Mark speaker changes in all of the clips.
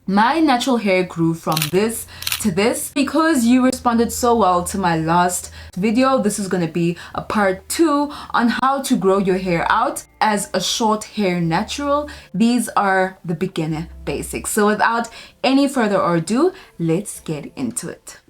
Speaker 1: My natural hair grew from this to this because you responded so well to my last video. This is going to be a part 2 on how to grow your hair out as a short hair natural. These are the beginner basics. So without any further ado, let's get into it.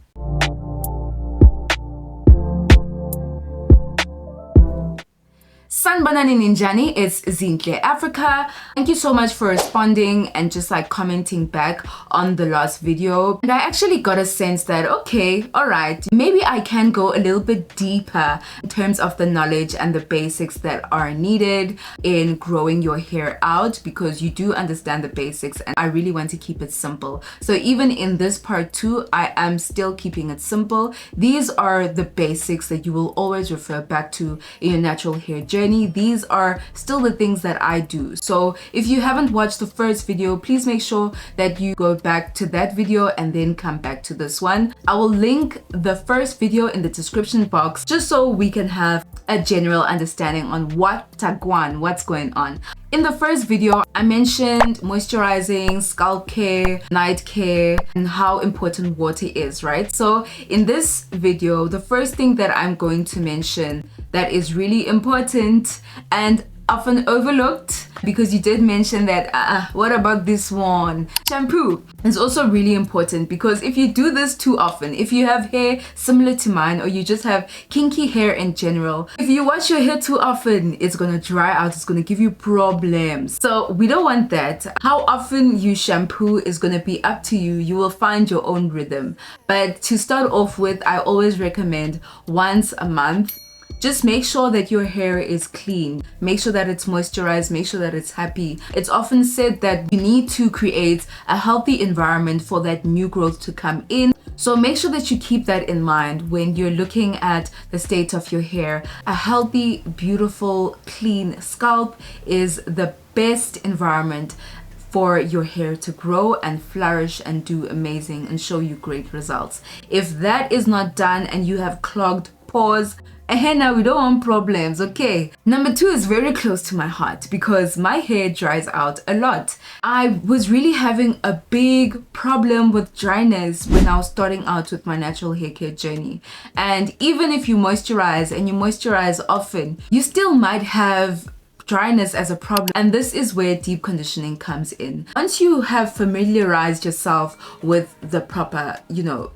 Speaker 1: Sanbanani Ninjani, it's Zinhle Africa. Thank you so much for responding and just like commenting back on the last video. And I actually got a sense that, okay, all right, maybe I can go a little bit deeper in terms of the knowledge and the basics that are needed in growing your hair out, because you do understand the basics and I really want to keep it simple. So even in this part 2, I am still keeping it simple. These are the basics that you will always refer back to in your natural hair journey. These are still the things that I do. So if you haven't watched the first video, please make sure that you go back to that video and then come back to this one. I will link the first video in the description box just so we can have a general understanding on what's going on. In the first video, I mentioned moisturizing, scalp care, night care, and how important water is, right? So in this video, the first thing that I'm going to mention that is really important and often overlooked, because you did mention that what about this one? Shampoo is also really important, because if you do this too often, if you have hair similar to mine, or you just have kinky hair in general, if you wash your hair too often, it's gonna dry out, it's gonna give you problems. So we don't want that. How often you shampoo is gonna be up to you. You will find your own rhythm. But to start off with, I always recommend once a month. Just make sure that your hair is clean. Make sure that it's moisturized. Make sure that it's happy. It's often said that you need to create a healthy environment for that new growth to come in. So make sure that you keep that in mind when you're looking at the state of your hair. A healthy, beautiful, clean scalp is the best environment for your hair to grow and flourish and do amazing and show you great results. If that is not done and you have clogged pores, now we don't want problems, okay? Number 2 is very close to my heart because my hair dries out a lot. I was really having a big problem with dryness when I was starting out with my natural hair care journey. And even if you moisturize and you moisturize often, you still might have dryness as a problem, and this is where deep conditioning comes in. Once you have familiarized yourself with the proper,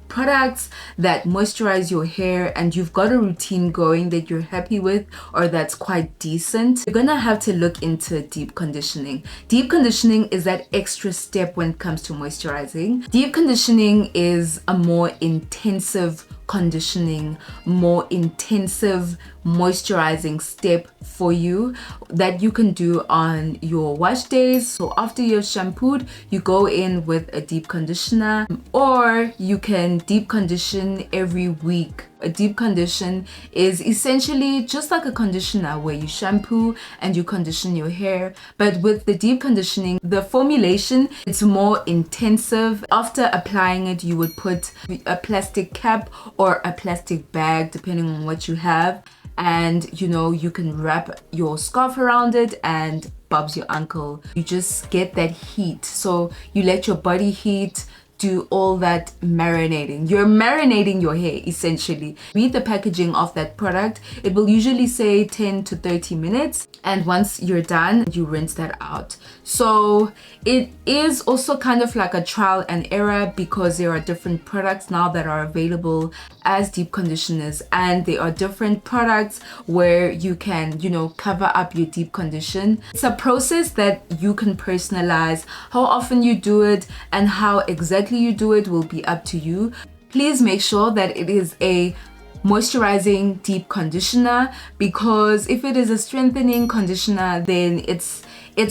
Speaker 1: products that moisturize your hair, and you've got a routine going that you're happy with or that's quite decent, you're gonna have to look into deep conditioning. Deep conditioning is that extra step when it comes to moisturizing. Deep conditioning is a more intensive conditioning, more intensive moisturizing step for you that you can do on your wash days. So after you've shampooed, you go in with a deep conditioner, or you can deep condition every week. A deep condition is essentially just like a conditioner where you shampoo and you condition your hair, but with the deep conditioning, the formulation, it's more intensive. After applying it, you would put a plastic cap or a plastic bag depending on what you have, and you can wrap your scarf around it and Bob's your uncle. You just get that heat, so you let your body heat do all that marinating. You're marinating your hair essentially. Read the packaging of that product. It will usually say 10 to 30 minutes, and once you're done, you rinse that out. So it is also kind of like a trial and error, because there are different products now that are available as deep conditioners, and there are different products where you can cover up your deep condition. It's a process that you can personalize. How often you do it and how exactly you do it will be up to you. Please make sure that it is a moisturizing deep conditioner, because if it is a strengthening conditioner, then it's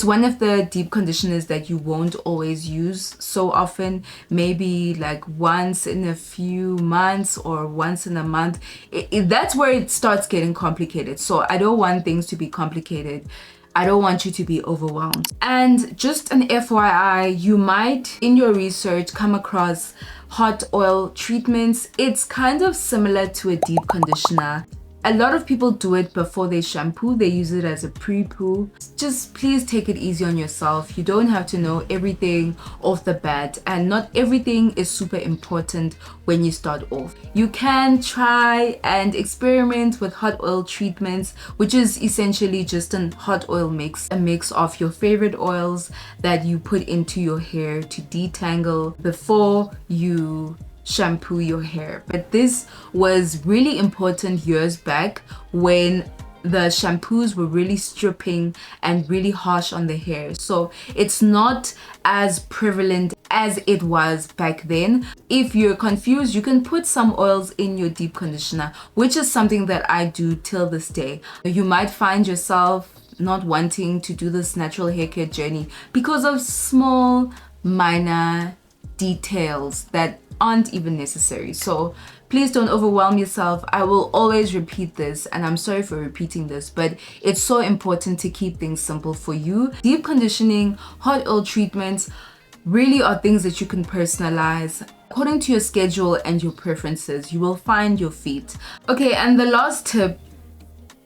Speaker 1: one of the deep conditioners that you won't always use so often, maybe like once in a few months or once in a month. That's where it starts getting complicated. So I don't want things to be complicated. I don't want you to be overwhelmed. And just an FYI, you might in your research come across hot oil treatments. It's kind of similar to a deep conditioner. A lot of people do it before they shampoo. They use it as a pre-poo. Just please take it easy on yourself. You don't have to know everything off the bat, and not everything is super important when you start off. You can try and experiment with hot oil treatments, which is essentially just a hot oil mix, a mix of your favorite oils that you put into your hair to detangle before you shampoo your hair. But this was really important years back when the shampoos were really stripping and really harsh on the hair, so it's not as prevalent as it was back then. If you're confused, you can put some oils in your deep conditioner, which is something that I do till this day. You might find yourself not wanting to do this natural hair care journey because of small minor details that aren't even necessary. So please don't overwhelm yourself. I will always repeat this, and I'm sorry for repeating this, but it's so important to keep things simple for you. Deep conditioning, hot oil treatments really are things that you can personalize according to your schedule and your preferences. You will find your feet. Okay, and the last tip,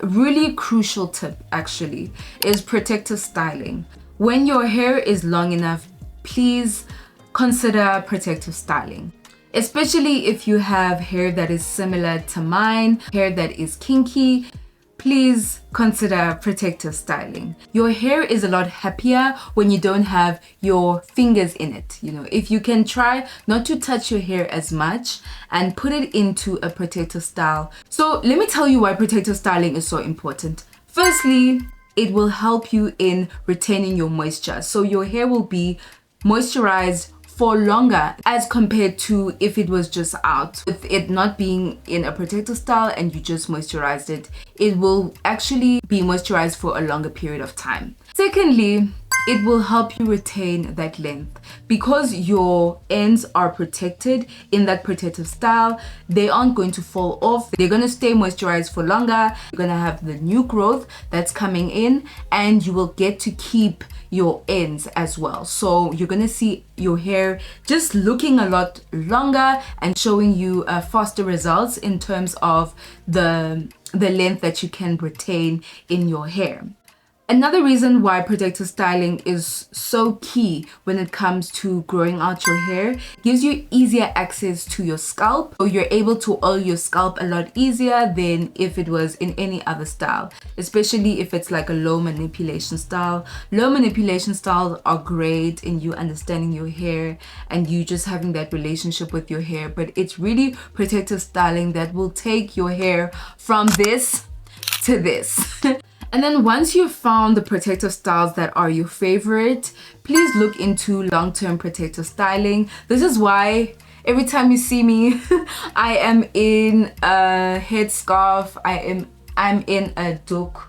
Speaker 1: really crucial tip actually, is protective styling. When your hair is long enough, please consider protective styling. Especially if you have hair that is similar to mine, hair that is kinky, please consider protective styling. Your hair is a lot happier when you don't have your fingers in it. You know, if you can try not to touch your hair as much and put it into a protective style. So let me tell you why protective styling is so important. Firstly, it will help you in retaining your moisture. So your hair will be moisturized for longer as compared to if it was just out. With it not being in a protective style and you just moisturized it, it will actually be moisturized for a longer period of time. Secondly, it will help you retain that length. Because your ends are protected in that protective style, they aren't going to fall off. They're going to stay moisturized for longer. You're going to have the new growth that's coming in, and you will get to keep your ends as well. So you're gonna see your hair just looking a lot longer and showing you faster results in terms of the length that you can retain in your hair. Another reason why protective styling is so key when it comes to growing out your hair, gives you easier access to your scalp. So you're able to oil your scalp a lot easier than if it was in any other style, especially if it's like a low manipulation style. Low manipulation styles are great in you understanding your hair and you just having that relationship with your hair, but it's really protective styling that will take your hair from this to this. And then once you've found the protective styles that are your favorite, please look into long-term protective styling. This is why every time you see me, I am in a headscarf, I'm in a doek.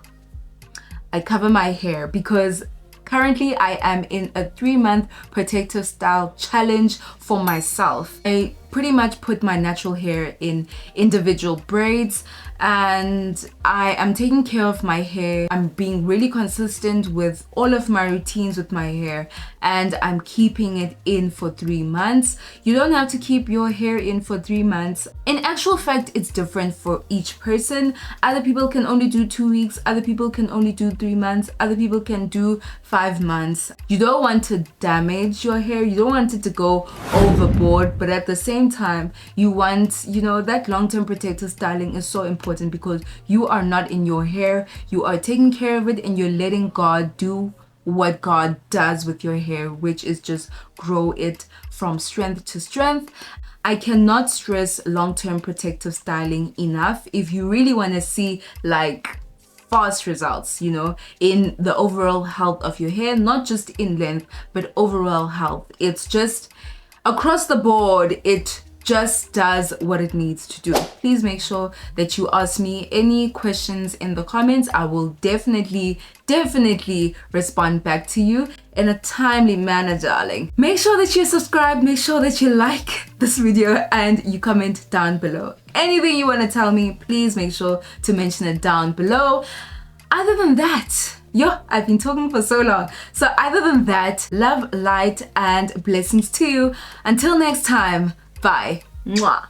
Speaker 1: I cover my hair because currently I am in a 3-month protective style challenge for myself. I pretty much put my natural hair in individual braids and I am taking care of my hair. I'm being really consistent with all of my routines with my hair and I'm keeping it in for 3 months. You don't have to keep your hair in for 3 months. In actual fact, it's different for each person. Other people can only do 2 weeks, other people can only do 3 months, other people can do 5 months. You don't want to damage your hair, you don't want it to go overboard, but at the same time you want, you know, that long-term protective styling is so important because you are not in your hair, you are taking care of it and you're letting God do what God does with your hair, which is just grow it from strength to strength. I cannot stress long-term protective styling enough. If you really want to see like fast results, you know, in the overall health of your hair, not just in length but overall health, it's just across the board, it just does what it needs to do. Please make sure that you ask me any questions in the comments. I will definitely respond back to you in a timely manner, darling. Make sure that you subscribe, make sure that you like this video and you comment down below. Anything you want to tell me, please make sure to mention it down below. Other than that, I've been talking for so long. So other than that, love, light and blessings to you. Until next time, bye. Mwah.